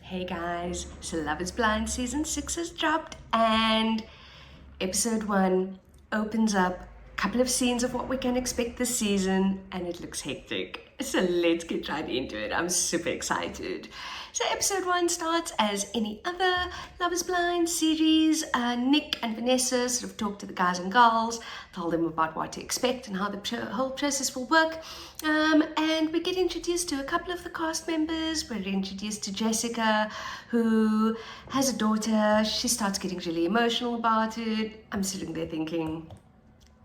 Hey guys, so Love is Blind season 6 has dropped and episode 1 opens up a couple of scenes of what we can expect this season and it looks hectic. So let's get right into it. I'm super excited. So episode 1 starts as any other Love is Blind series. Nick and Vanessa sort of talk to the guys and girls, tell them about what to expect and how the whole process will work. And we get introduced to a couple of the cast members. We're introduced to Jessica, who has a daughter. She starts getting really emotional about it. I'm sitting there thinking,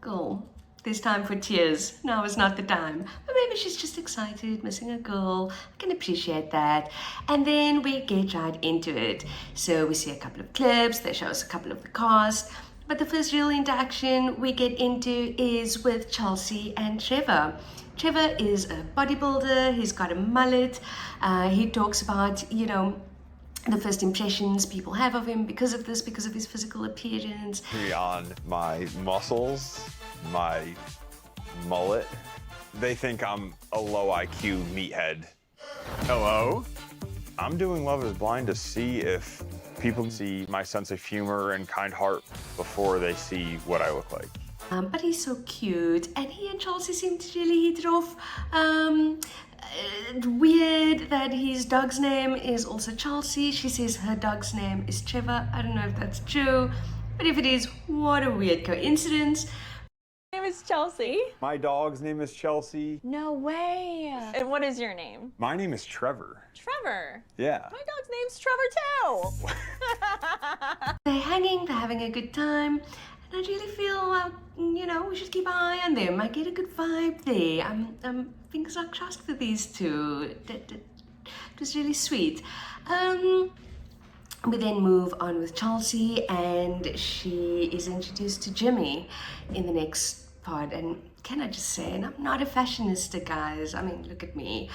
girl, there's time for tears. Now is not the time. But maybe she's just excited, missing a girl. I can appreciate that. And then we get right into it. So we see a couple of clips. They show us a couple of the cast. But the first real interaction we get into is with Chelsea and Trevor. Trevor is a bodybuilder. He's got a mullet. He talks about, the first impressions people have of him because of this, because of his physical appearance. Beyond my muscles, my mullet, they think I'm a low IQ meathead. Hello? I'm doing Love is Blind to see if people see my sense of humor and kind heart before they see what I look like. But he's so cute, and he and Chelsea seem to really hit it off. Weird that his dog's name is also Chelsea. She says her dog's name is Trevor. I don't know if that's true, but if it is, what a weird coincidence. My name is Chelsea. My dog's name is Chelsea. No way. And what is your name? My name is Trevor. Trevor. Yeah. My dog's name's Trevor too. They're hanging, they're having a good time. I really feel like, we should keep an eye on them. I get a good vibe there. Fingers are crossed for these two. It was really sweet. We then move on with Chelsea, and she is introduced to Jimmy in the next part. And can I just say, and I'm not a fashionista, guys. I mean, look at me.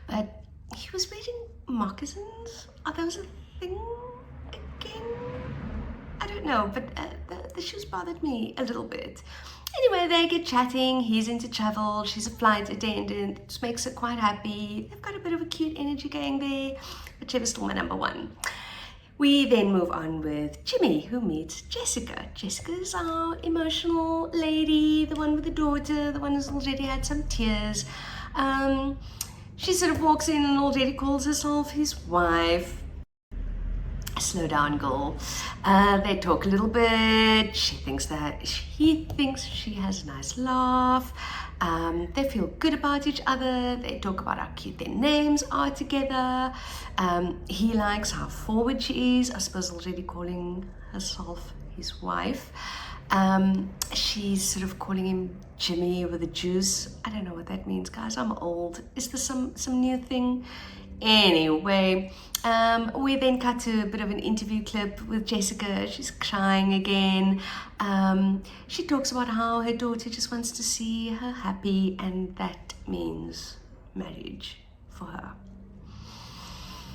But he was wearing moccasins. Are those a thing again? I don't know, but the shoes bothered me a little bit. Anyway, they get chatting. He's into travel. She's a flight attendant. This makes her quite happy. They've got a bit of a cute energy going there, but Trevor's still my number one. We then move on with Jimmy, who meets Jessica. Jessica's our emotional lady, the one with the daughter, the one who's already had some tears. She sort of walks in and already calls herself his wife. Slow down, girl. They talk a little bit. He thinks she has a nice laugh. They feel good about each other. They talk about how cute their names are together. He likes how forward she is. I suppose already calling herself his wife. She's sort of calling him Jimmy with a juice. I don't know what that means, guys. I'm old. Is this some new thing? Anyway, we then cut to a bit of an interview clip with Jessica. She's crying again. She talks about how her daughter just wants to see her happy, and that means marriage for her.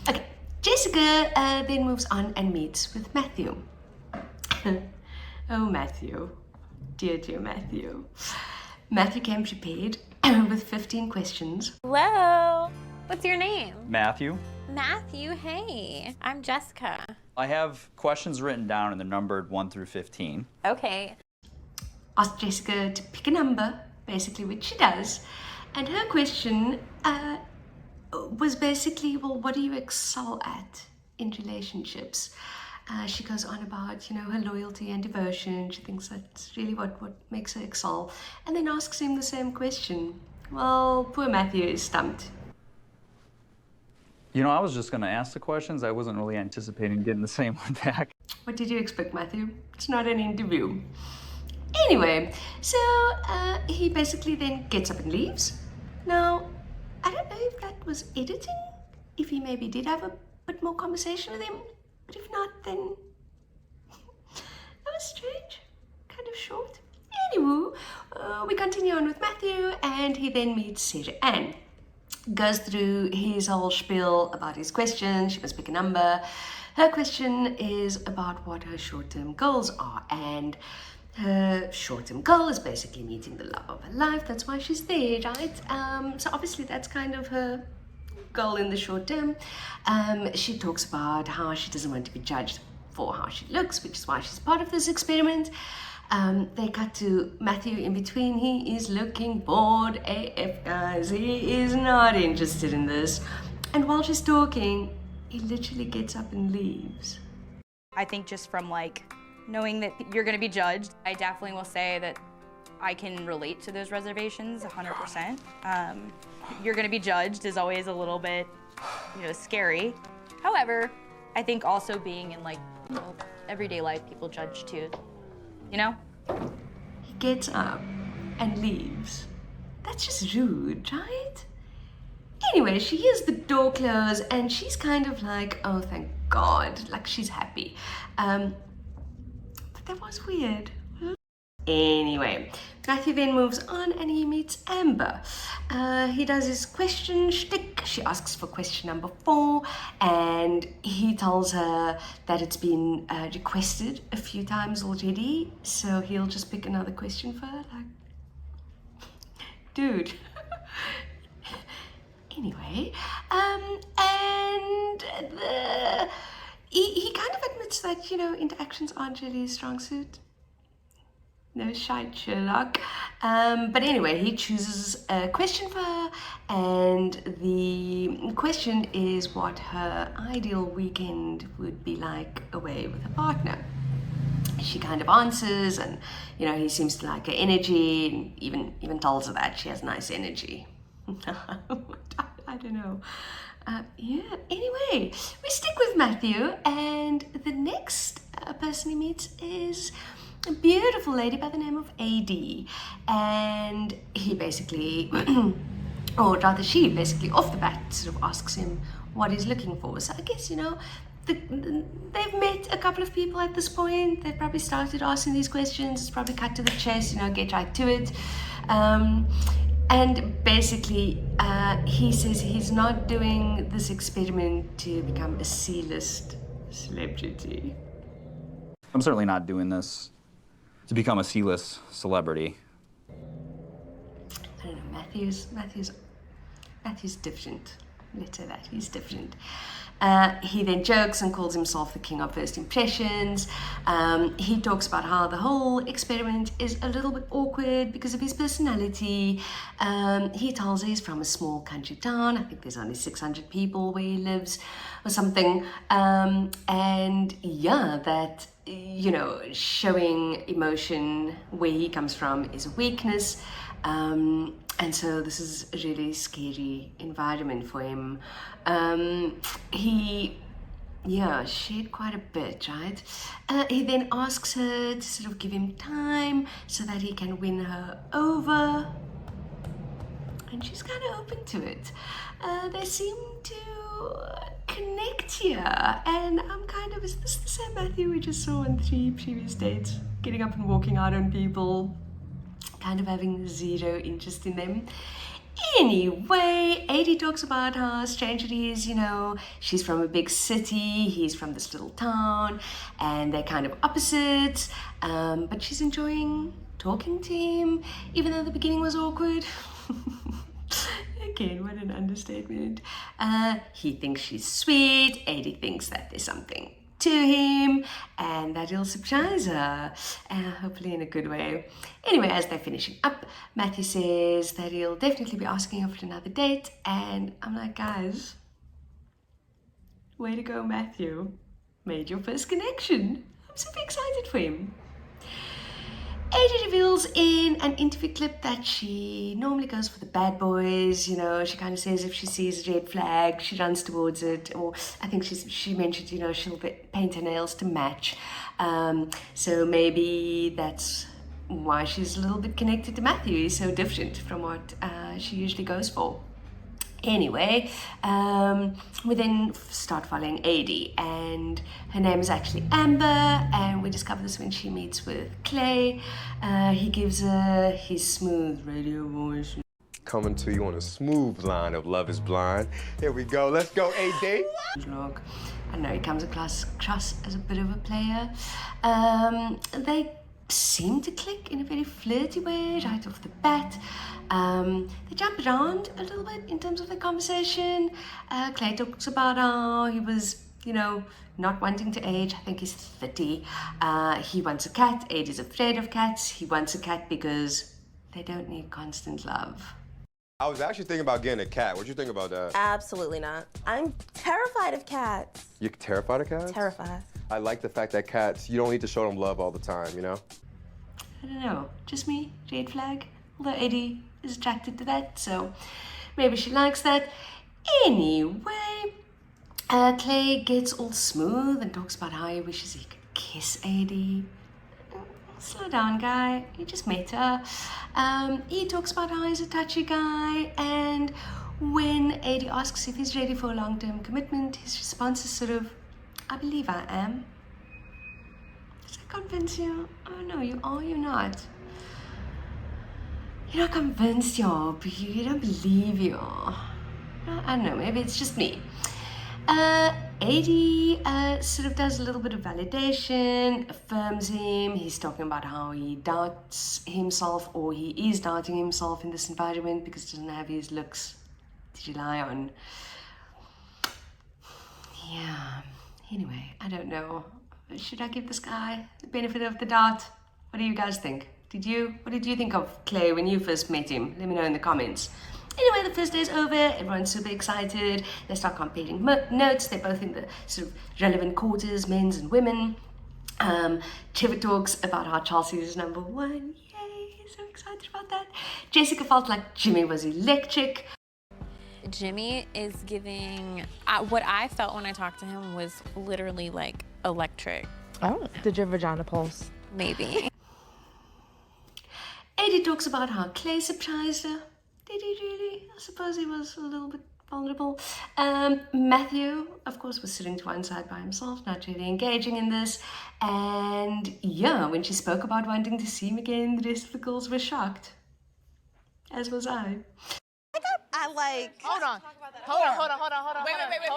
Okay, Jessica then moves on and meets with Matthew. Oh, Matthew. Dear, dear Matthew. Matthew came prepared with 15 questions. Hello. What's your name? Matthew. Matthew, hey. I'm Jessica. I have questions written down and they're numbered 1 through 15. Okay. Asked Jessica to pick a number, basically, which she does. And her question was basically, well, what do you excel at in relationships? She goes on about, her loyalty and devotion. She thinks that's really what makes her excel. And then asks him the same question. Well, poor Matthew is stumped. I was just going to ask the questions. I wasn't really anticipating getting the same one back. What did you expect, Matthew? It's not an interview. Anyway, so he basically then gets up and leaves. Now, I don't know if that was editing, if he maybe did have a bit more conversation with him, but if not, then that was strange, kind of short. Anywho, we continue on with Matthew, and he then meets Sarah Ann. Goes through his whole spiel about his question. She must pick a number. Her question is about what her short-term goals are, and her short-term goal is basically meeting the love of her life. That's why she's there, right? So obviously that's kind of her goal in the short term. She talks about how she doesn't want to be judged for how she looks, which is why she's part of this experiment. They cut to Matthew in between. He is looking bored AF, guys. He is not interested in this. And while she's talking, he literally gets up and leaves. I think just from like knowing that you're gonna be judged, I definitely will say that I can relate to those reservations 100%. You're gonna be judged is always a little bit, scary. However, I think also being in like everyday life, people judge too, He gets up and leaves. That's just rude, right? Anyway, she hears the door close and she's kind of like, oh, thank God, like she's happy. But that was weird. Anyway, Matthew then moves on and he meets Amber. He does his question shtick. She asks for question number 4 and he tells her that it's been requested a few times already, so he'll just pick another question for her. Like, dude. Anyway, and he kind of admits that, interactions aren't really his strong suit. No shite, Sherlock. But anyway, he chooses a question for her, and the question is what her ideal weekend would be like away with a partner. She kind of answers, and he seems to like her energy, and even tells her that she has nice energy. I don't know. Anyway, we stick with Matthew, and the next person he meets is a beautiful lady by the name of AD, and he basically, or rather she basically off the bat sort of asks him what he's looking for. So I guess, they've met a couple of people at this point. They've probably started asking these questions. It's probably cut to the chase, get right to it. And basically, he says he's not doing this experiment to become a C-list celebrity. I'm certainly not doing this to become a C-list celebrity. I don't know, Matthew's different. Let's say that, he's different. He then jokes and calls himself the king of first impressions. He talks about how the whole experiment is a little bit awkward because of his personality. He tells her he's from a small country town. I think there's only 600 people where he lives or something. And yeah, that, showing emotion where he comes from is a weakness. And so this is a really scary environment for him. He shared quite a bit, right? He then asks her to sort of give him time so that he can win her over. And she's kind of open to it. They seem to connect here. And I'm kind of, is this the same Matthew we just saw on 3 previous dates? Getting up and walking out on people, kind of having zero interest in them. Anyway, AD talks about how strange it is, she's from a big city, he's from this little town, and they're kind of opposites, but she's enjoying talking to him, even though the beginning was awkward. Again, what an understatement. He thinks she's sweet, AD thinks that there's something to him and that he'll surprise her, hopefully in a good way. Anyway, as they're finishing up, Matthew says that he'll definitely be asking her for another date, and I'm like, guys, way to go, Matthew. Made your first connection. I'm super excited for him. AJ reveals in an interview clip that she normally goes for the bad boys, she kind of says if she sees a red flag, she runs towards it, or I think she mentioned, she'll paint her nails to match. So maybe that's why she's a little bit connected to Matthew. He's so different from what she usually goes for. Anyway, we then start following AD, and her name is actually Amber, and we discover this when she meets with Clay. He gives her his smooth radio voice. Coming to you on a smooth line of Love is Blind. Here we go, let's go, AD. Look, I know he comes across as a bit of a player. They seem to click in a very flirty way right off the bat. They jump around a little bit in terms of the conversation. Clay talks about how he was, not wanting to age. I think he's 30. He wants a cat. Age is afraid of cats. He wants a cat because they don't need constant love. I was actually thinking about getting a cat. What you think about that? Absolutely not. I'm terrified of cats. You're terrified of cats? Terrified. I like the fact that cats, you don't need to show them love all the time, you know? I don't know, just me, red flag. Although Eddie is attracted to that, so maybe she likes that. Anyway, Clay gets all smooth and talks about how he wishes he could kiss Eddie. Slow down, guy. You just met her. He talks about how he's a touchy guy, and when Eddie asks if he's ready for a long-term commitment, his response is sort of, I believe I am. Does that convince you? Oh no, you are, you're not. You're not convinced you are, but you don't believe you are. I don't know, maybe it's just me. Eddie sort of does a little bit of validation, affirms him. He's talking about how he doubts himself, or he is doubting himself in this environment because he doesn't have his looks to rely on. Yeah, anyway, I don't know. Should I give this guy the benefit of the doubt? What do you guys think? What did you think of Clay when you first met him? Let me know in the comments. Anyway, the first day is over. Everyone's super excited. They start comparing notes. They're both in the sort of relevant quarters, men's and women. Trevor talks about how Chelsea is number 1. Yay, so excited about that. Jessica felt like Jimmy was electric. Jimmy is giving, what I felt when I talked to him was literally like electric. Oh, did your vagina pulse? Maybe. Eddie talks about how Clay surprised her. Did he really? I suppose he was a little bit vulnerable. Matthew, of course, was sitting to one side by himself, not really engaging in this. And yeah, when she spoke about wanting to see him again, the rest of the girls were shocked. As was I. Hold on. Wait.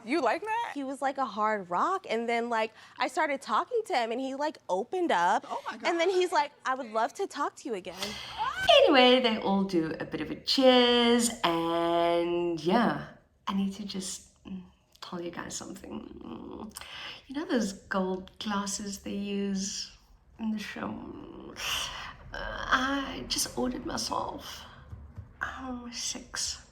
You like that? He was like a hard rock, and then like I started talking to him, and he like opened up. Oh my God. And then he's like, I would love to talk to you again. Anyway, they all do a bit of a cheers, and yeah, I need to just tell you guys something. You know those gold glasses they use in the show? I just ordered myself 6.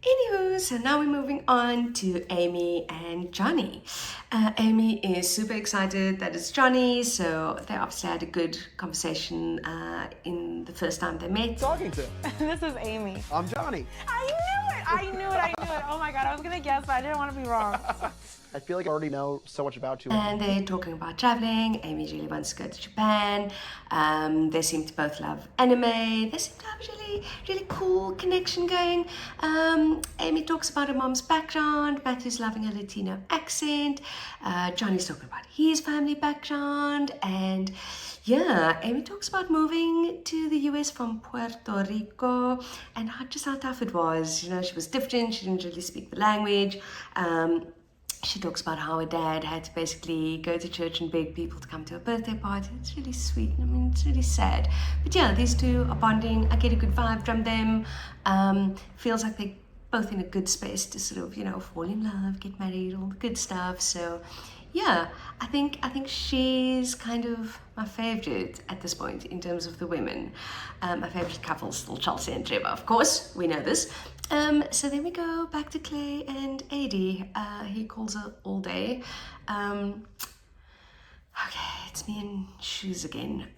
Anywho, so now we're moving on to Amy and Johnny. Amy is super excited that it's Johnny, so they obviously had a good conversation in the first time they met. Talking to. This is Amy. I'm Johnny. I knew it. Oh my God, I was gonna guess, but I didn't want to be wrong. I feel like I already know so much about you. And they're talking about traveling. Amy really wants to go to Japan. They seem to both love anime. They seem to have a really, really cool connection going. Amy talks about her mom's background. Matthew's loving her Latino accent. Johnny's talking about his family background. And yeah, Amy talks about moving to the US from Puerto Rico and just how tough it was. You know, she was different. She didn't really speak the language. She talks about how her dad had to basically go to church and beg people to come to her birthday party. It's really sweet. I mean, it's really sad. But yeah, these two are bonding. I get a good vibe from them. Feels like they're both in a good space to sort of, fall in love, get married, all the good stuff. So yeah, I think she's kind of my favorite at this point in terms of the women. My favorite couple is still Chelsea and Trevor, of course. We know this. So then we go back to Clay and Eddie. He calls her all day. Okay, it's me and shoes again.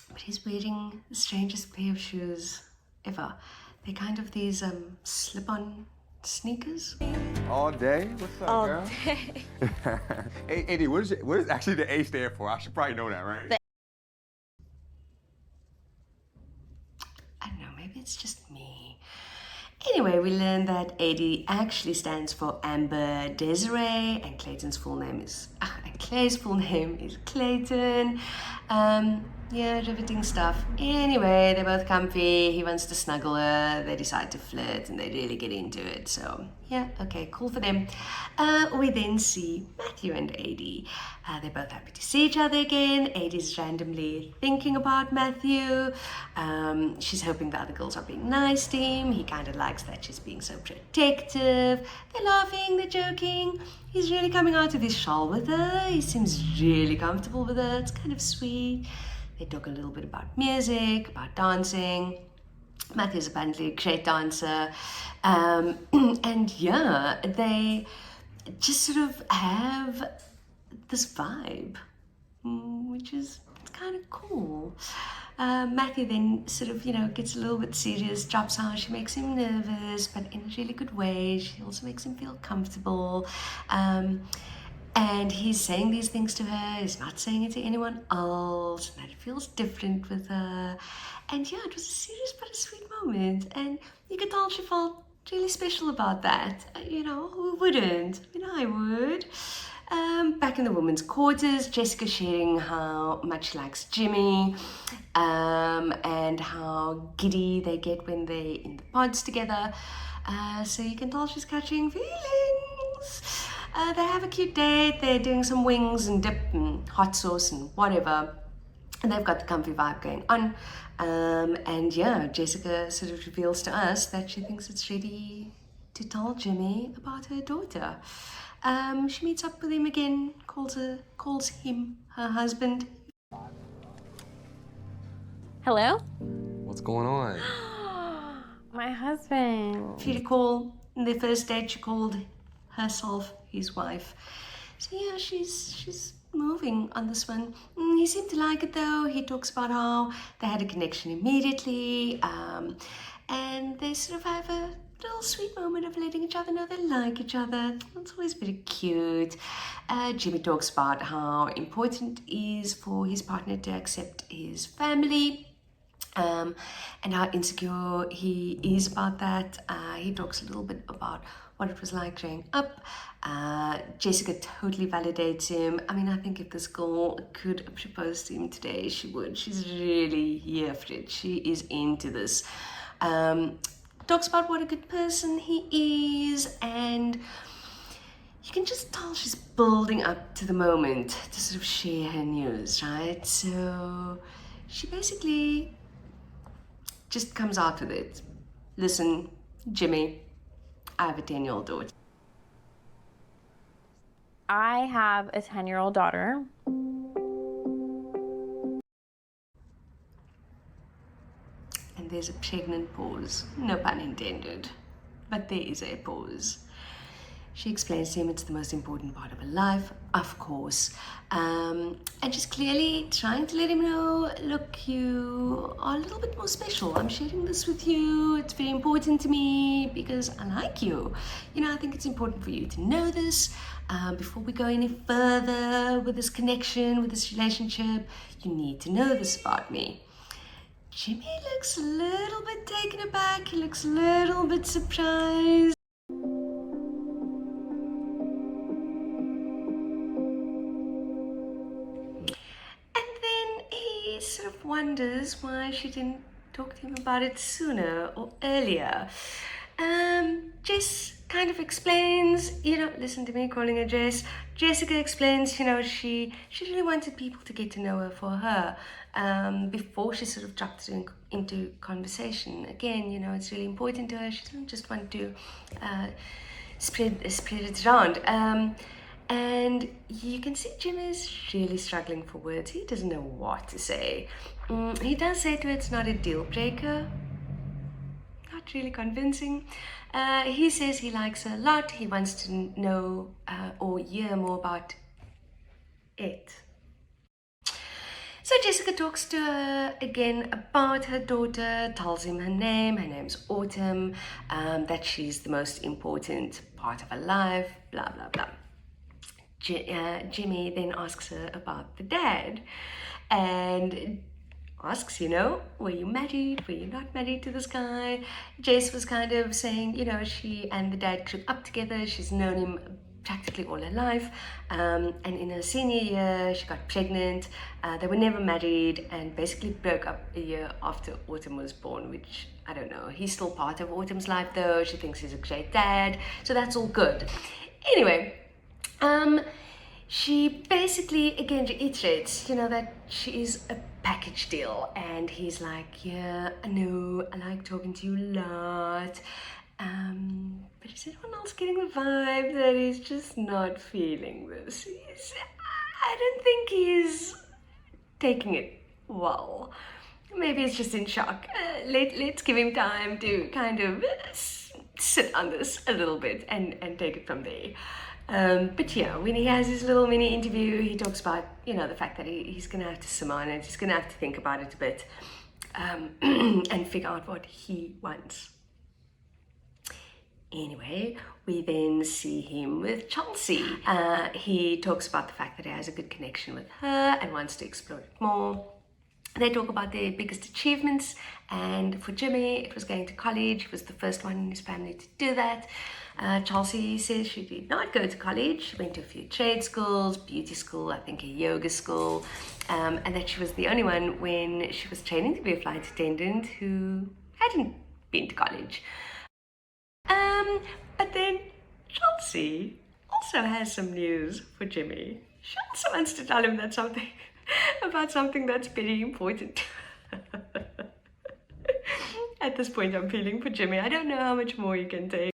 But he's wearing the strangest pair of shoes ever. They're kind of these slip-on sneakers. All day? What's up, All girl? day. Hey, Eddie, what does actually the A stand for? I should probably know that, right? I don't know, maybe it's just me. Anyway, we learned that Eddie actually stands for Amber Desiree, and Clay's full name is Clayton. Yeah, riveting stuff. Anyway, they're both comfy. He wants to snuggle her. They decide to flirt and they really get into it. So, yeah, okay, cool for them. We then see Matthew and Adie. They're both happy to see each other again. Adie's randomly thinking about Matthew. She's hoping the other girls are being nice to him. He kind of likes that she's being so protective. They're laughing, they're joking. He's really coming out of his shell with her. He seems really comfortable with her. It's kind of sweet. They talk a little bit about music, about dancing. Matthew's apparently a great dancer. And yeah, they just sort of have this vibe, which is kind of cool. Matthew then sort of, gets a little bit serious, drops how she makes him nervous, but in a really good way. She also makes him feel comfortable. And he's saying these things to her, he's not saying it to anyone else, and that it feels different with her. And yeah, it was a serious but a sweet moment. And you could tell she felt really special about that. Who wouldn't? I would. Back in the women's quarters, Jessica sharing how much she likes Jimmy, and how giddy they get when they're in the pods together. So you can tell she's catching feelings. They have a cute date. They're doing some wings and dip and hot sauce and whatever. And they've got the comfy vibe going on. And yeah, Jessica sort of reveals to us that she thinks it's ready to tell Jimmy about her daughter. She meets up with him again, calls him her husband. Hello? What's going on? My husband. If you recall, in their first date, she called herself his wife. So yeah, she's moving on this one. He seemed to like it though. He talks about how they had a connection immediately, and they sort of have a little sweet moment of letting each other know they like each other. It's always very cute. Jimmy talks about how important it is for his partner to accept his family. And how insecure he is about that. He talks a little bit about what it was like growing up. Jessica totally validates him. I mean, I think if this girl could propose to him today, she would. She's really here for it. She is into this. Talks about what a good person he is, and you can just tell she's building up to the moment to sort of share her news, right? So she basically just comes out with it. Listen, Jimmy, I have a 10-year-old daughter. I have a 10-year-old daughter. And there's a pregnant pause. No pun intended. But there is a pause. She explains to him it's the most important part of her life, of course. And she's clearly trying to let him know, look, you are a little bit more special. I'm sharing this with you. It's very important to me because I like you. I think it's important for you to know this. Before we go any further with this connection, with this relationship, you need to know this about me. Jimmy looks a little bit taken aback. He looks a little bit surprised. Sort of wonders why she didn't talk to him about it sooner or earlier. Jess kind of explains, listen to me calling her Jess. Jessica explains, she really wanted people to get to know her for her before she sort of dropped into conversation. Again, it's really important to her. She doesn't just want to spread it around. And you can see Jim is really struggling for words. He doesn't know what to say. He does say to her it's not a deal breaker. Not really convincing. He says he likes her a lot. He wants to know or hear more about it. So Jessica talks to her again about her daughter, tells him her name. Her name's Autumn, that she's the most important part of her life, blah, blah, blah. Jimmy then asks her about the dad and asks, were you married? Were you not married to this guy? Jess was kind of saying, she and the dad grew up together. She's known him practically all her life. And in her senior year, she got pregnant. They were never married and basically broke up a year after Autumn was born, which I don't know. He's still part of Autumn's life though. She thinks he's a great dad. So that's all good. Anyway, she basically again reiterates, that she is a package deal, and he's like, yeah, I know, I like talking to you a lot, but is anyone else getting the vibe that he's just not feeling this? I don't think he's taking it well. Maybe he's just in shock. Let's give him time to kind of sit on this a little bit and take it from there. But yeah, when he has his little mini interview, he talks about, the fact that he's going to have to simmer on it. He's going to have to think about it a bit and figure out what he wants. Anyway, we then see him with Chelsea. He talks about the fact that he has a good connection with her and wants to explore it more. They talk about their biggest achievements, and for Jimmy, it was going to college. He was the first one in his family to do that. Chelsea says she did not go to college. She went to a few trade schools, beauty school, I think a yoga school, and that she was the only one when she was training to be a flight attendant who hadn't been to college. But then Chelsea also has some news for Jimmy. She also wants to tell him that something about something that's very important. At this point, I'm feeling for Jimmy. I don't know how much more you can take.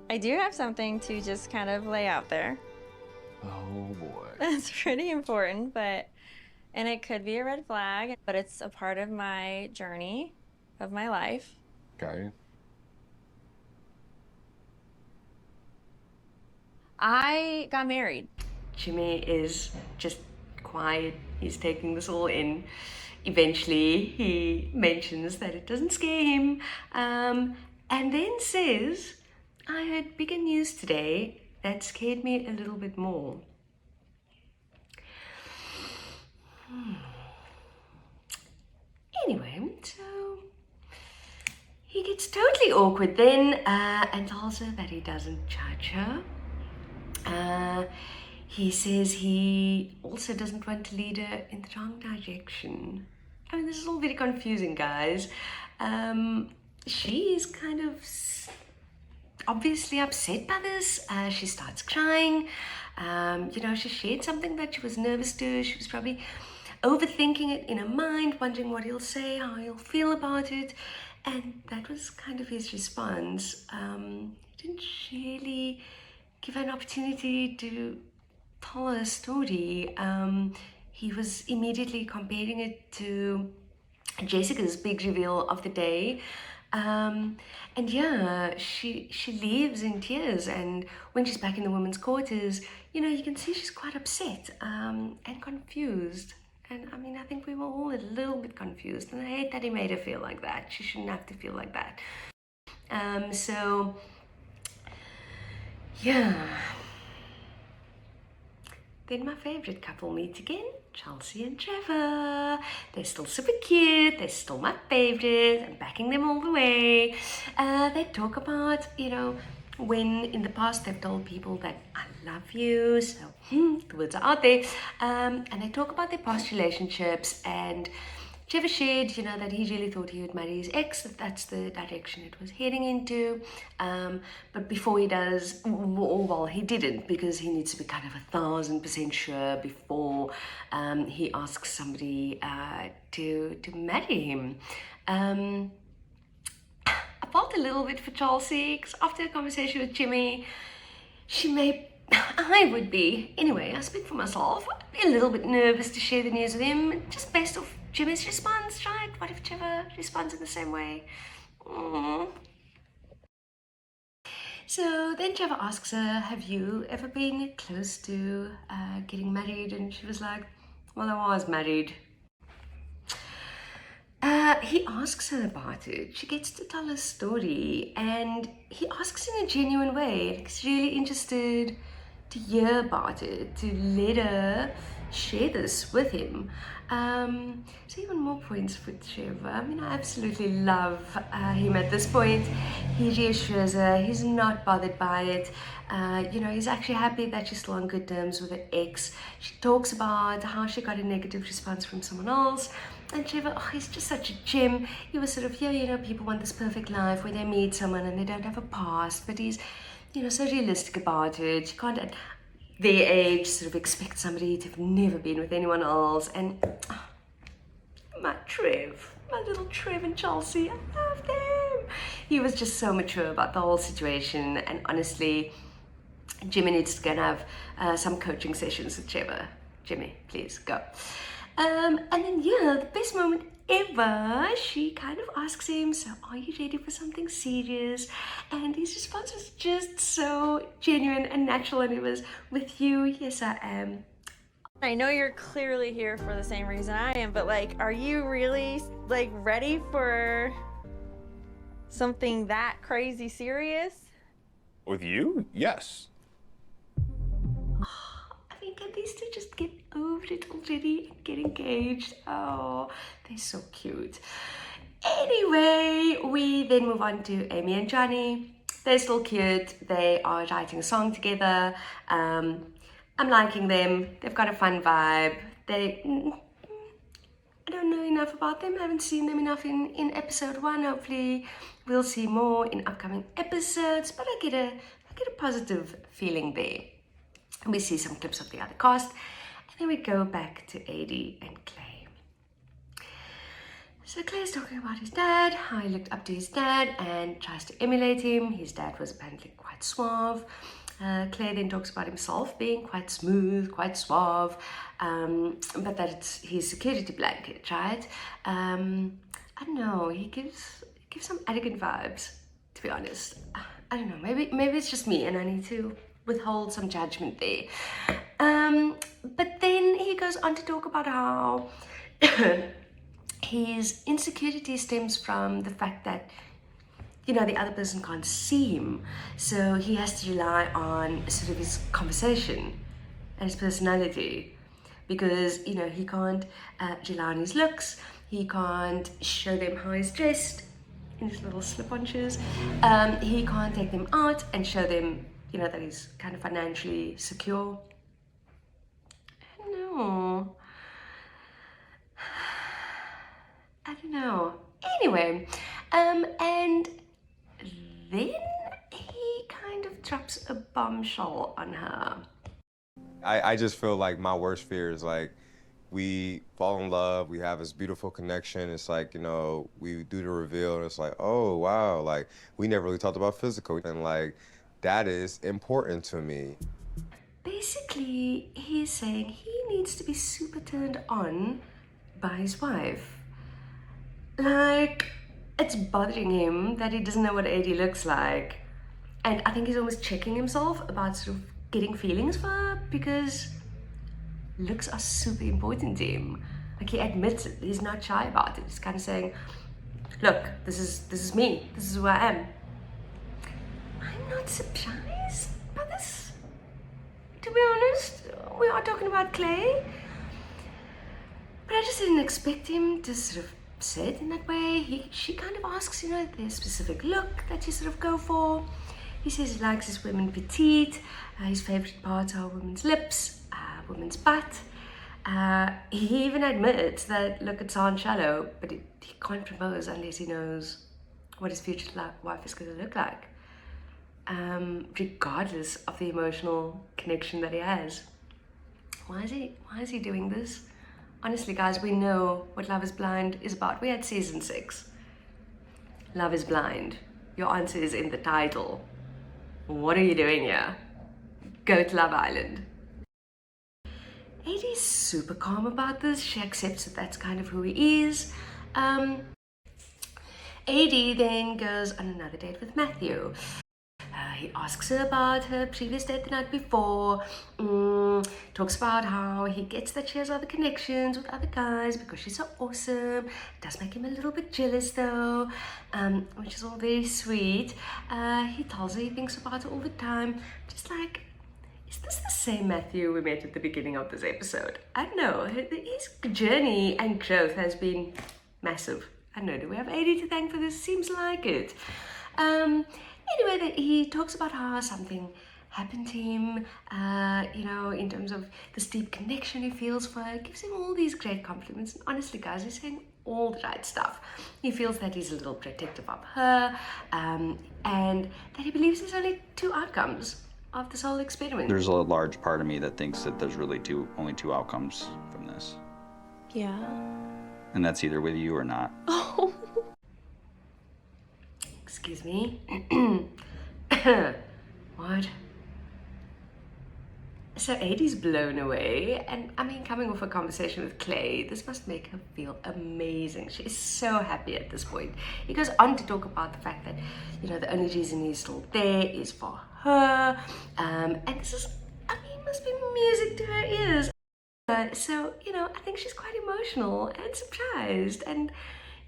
I do have something to just kind of lay out there. Oh boy. That's pretty important, and it could be a red flag, but it's a part of my journey of my life. Okay. I got married. Jimmy is just quiet. He's taking this all in. Eventually, he mentions that it doesn't scare him, and then says, I heard bigger news today that scared me a little bit more. Anyway, so he gets totally awkward then and tells her that he doesn't judge her. He says he also doesn't want to lead her in the wrong direction. I mean, this is all very confusing, guys. She is kind of obviously upset by this. She starts crying. She shared something that she was nervous to. She was probably overthinking it in her mind, wondering what he'll say, how he'll feel about it. And that was kind of his response. He didn't really give her an opportunity to tell her story. He was immediately comparing it to Jessica's big reveal of the day. And yeah, she leaves in tears, and when she's back in the women's quarters, you can see she's quite upset and confused. And I mean, I think we were all a little bit confused, and I hate that he made her feel like that. She shouldn't have to feel like that. So yeah. Then my favorite couple meet again, Chelsea and Trevor. They're still super cute. They're still my favorite. I'm backing them all the way. They talk about, when in the past they've told people that I love you. So the words are out there. And they talk about their past relationships, and Trevor shared, that he really thought he would marry his ex, that's the direction it was heading into. But before he does, well, he didn't, because he needs to be kind of 1,000% sure before he asks somebody to marry him. I felt a little bit for Chelsea, because after a conversation with Jimmy, I would be, anyway, I speak for myself, I'd be a little bit nervous to share the news with him, just based off Jimmy's response, right? What if Trevor responds in the same way? So then Trevor asks her, have you ever been close to getting married? And she was like, well, I was married. He asks her about it. She gets to tell her story, and he asks in a genuine way. He's really interested to hear about it, to let her share this with him. So even more points for Trevor. I mean, I absolutely love him at this point. He reassures her, he's not bothered by it. He's actually happy that she's still on good terms with her ex. She talks about how she got a negative response from someone else. And Trevor, he's just such a gem. He was sort of, people want this perfect life where they meet someone and they don't have a past. But he's, so realistic about it. You can't, at their age, sort of expect somebody to have never been with anyone else. And my little Trev and Chelsea, I love them. He was just so mature about the whole situation. And honestly, Jimmy needs to go and have some coaching sessions with Trevor. Jimmy, please go. And then, the best moment ever, she kind of asks him, so are you ready for something serious? And his response was just so genuine and natural, and it was, with you, yes I am. I know you're clearly here for the same reason I am, but like, are you really like ready for something that crazy serious? With you? Yes. I mean, can these two just get over it already and get engaged? Oh, they're so cute. Anyway, we then move on to Amy and Johnny. They're still cute. They are writing a song together. I'm liking them. They've got a fun vibe. I don't know enough about them. I haven't seen them enough in episode 1. Hopefully we'll see more in upcoming episodes, but I get a positive feeling there. We see some clips of the other cast, and then we go back to Adie and Clay. So Clay's talking about his dad, how he looked up to his dad and tries to emulate him. His dad was apparently quite suave. Clay then talks about himself being quite smooth, quite suave, but that it's his security blanket, right? I don't know, he gives some arrogant vibes, to be honest. I don't know, maybe it's just me and I need to withhold some judgment there. But then he goes on to talk about how his insecurity stems from the fact that the other person can't see him, so he has to rely on sort of his conversation and his personality, because he can't rely on his looks. He can't show them how he's dressed in his little slip-on shoes. He can't take them out and show them that he's kind of financially secure. No, I don't know. Anyway, and then he kind of drops a bombshell on her. I just feel like my worst fear is like we fall in love, we have this beautiful connection. It's like, we do the reveal and it's like, oh, wow, like we never really talked about physical. And like, that is important to me. Basically, he's saying he needs to be super turned on by his wife. Like, it's bothering him that he doesn't know what Adie looks like. And I think he's almost checking himself about sort of getting feelings for her, because looks are super important to him. Like, he admits it. He's not shy about it. He's kind of saying, look, this is me. This is who I am. I'm not surprised by this, to be honest. We are talking about Clay. But I just didn't expect him to sort of say it in that way. She kind of asks, the specific look that you sort of go for. He says he likes his women petite. His favorite parts are women's lips, women's butt. He even admits that, look, it sounds shallow, but he can't propose unless he knows what his future wife is going to look like, regardless of the emotional connection that he has. Why is he doing this? Honestly, guys, we know what Love is Blind is about. We had season 6. Love is Blind. Your answer is in the title. What are you doing here? Go to Love Island. Adie's super calm about this. She accepts that that's kind of who he is. Adie then goes on another date with Matthew. He asks her about her previous date the night before, talks about how he gets that she has other connections with other guys because she's so awesome. It does make him a little bit jealous though, which is all very sweet. He tells her he thinks about her all the time. Just like, is this the same Matthew we met at the beginning of this episode? I don't know. His journey and growth has been massive. I don't know, do we have AD to thank for this? Seems like it. Anyway, he talks about how something happened to him, you know, in terms of this deep connection he feels for her. Gives him all these great compliments. And honestly, guys, he's saying all the right stuff. He feels that he's a little protective of her, and that he believes there's only two outcomes of this whole experiment. There's a large part of me that thinks that there's really only two outcomes from this. Yeah. And that's either with you or not. Oh. Excuse me. What? So Adie's blown away, and I mean, coming off a conversation with Clay, this must make her feel amazing. She is so happy at this point. He goes on to talk about the fact that, you know, the only reason he's still there is for her, and this is, I mean, must be music to her ears. So, you know, I think she's quite emotional and surprised, and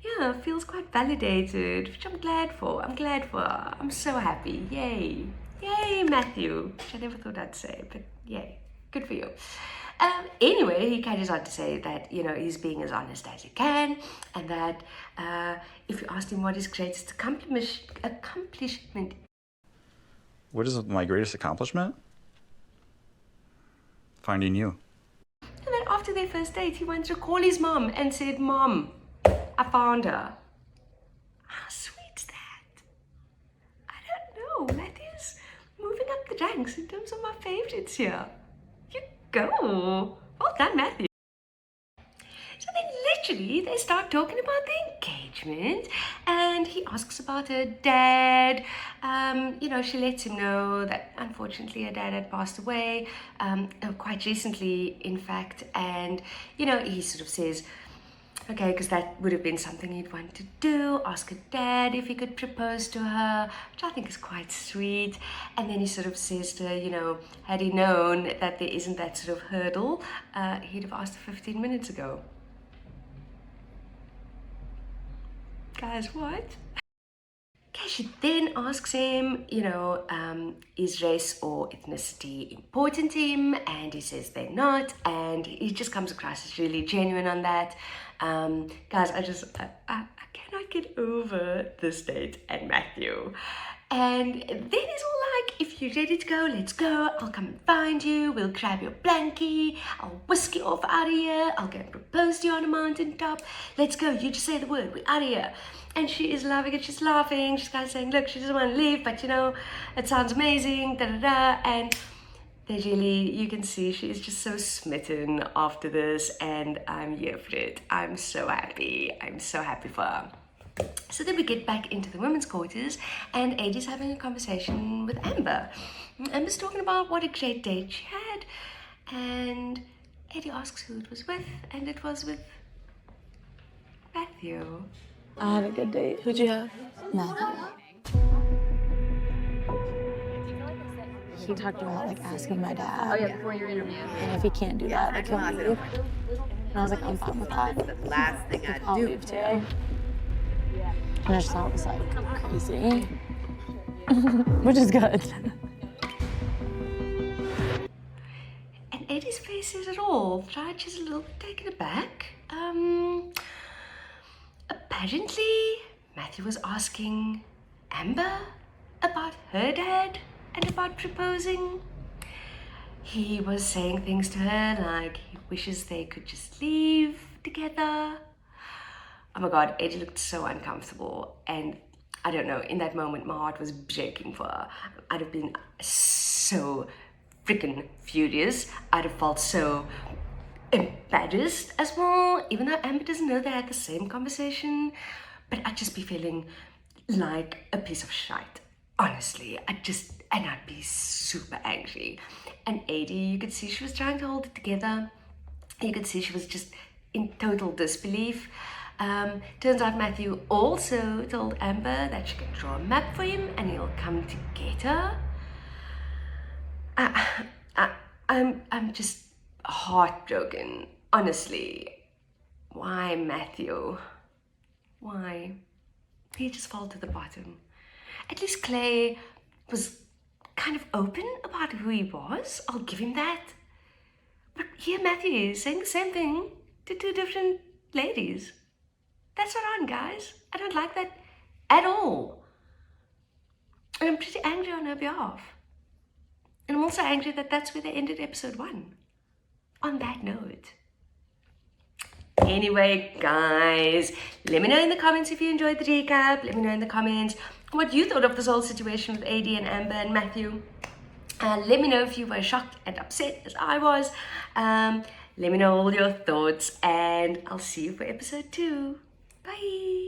yeah, feels quite validated, which I'm glad for. I'm glad for her. I'm so happy. Yay. Yay, Matthew. Which I never thought I'd say, but yay. Good for you. Anyway, he carries on to say that, you know, he's being as honest as he can, and that if you asked him what his greatest accomplishment. What is my greatest accomplishment? Finding you. And then after their first date, he went to call his mom and said, "Mom, I found her." How sweet's that? I don't know. Matthew's moving up the ranks in terms of my favorites here. You go. Well done, Matthew. So then literally they start talking about the engagement, and he asks about her dad. You know, she lets him know that unfortunately her dad had passed away quite recently, in fact, and, you know, he sort of says, okay, because that would have been something he'd want to do, ask her dad if he could propose to her, which I think is quite sweet. And then he sort of says to her, you know, had he known that there isn't that sort of hurdle, he'd have asked her 15 minutes ago. Guys, what? Okay, she then asks him, you know, is race or ethnicity important to him? And he says they're not, and he just comes across as really genuine on that. Guys, I cannot get over this date and Matthew. And then he's all like, if you're ready to go, let's go. I'll come and find you. We'll grab your blankie. I'll whisk you off out of here. I'll go and propose to you on a mountaintop. Let's go. You just say the word. We're out of here. And she is loving it. She's laughing. She's kind of saying, look, she doesn't want to leave, but, you know, it sounds amazing. Da da da. And they really, you can see she is just so smitten after this. And I'm here for it. I'm so happy. I'm so happy for her. So then we get back into the women's quarters, and Adie's having a conversation with Amber. Amber's talking about what a great date she had, and Adie asks who it was with, and it was with Matthew. I had a good date. Who'd you have? Matthew. He talked about like asking my dad. Oh yeah, before your interview. And if he can't do that, like he'll leave. And I was like, I'm fine with that. The last thing I I'll leave too. And I just thought it was like crazy, which is good. And Adie's face says it all, right? She's a little bit taken aback. Apparently, Matthew was asking Amber about her dad and about proposing. He was saying things to her like he wishes they could just leave together. Oh my God, Adie looked so uncomfortable, and I don't know, in that moment my heart was breaking for her. I'd have been so freaking furious. I'd have felt so embarrassed as well, even though Amber doesn't know they had the same conversation, but I'd just be feeling like a piece of shite, honestly. And I'd be super angry. And Adie, you could see she was trying to hold it together. You could see she was just in total disbelief. Turns out Matthew also told Amber that she can draw a map for him and he'll come to get her. I'm just heartbroken, honestly. Why, Matthew? Why? He just fell to the bottom. At least Clay was kind of open about who he was. I'll give him that. But here Matthew is saying the same thing to two different ladies. That's not on, guys. I don't like that at all. And I'm pretty angry on her behalf. And I'm also angry that that's where they ended episode 1. On that note. Anyway, guys, let me know in the comments if you enjoyed the recap. Let me know in the comments what you thought of this whole situation with AD and Amber and Matthew. Let me know if you were shocked and upset as I was. Let me know all your thoughts, and I'll see you for episode 2. Bye.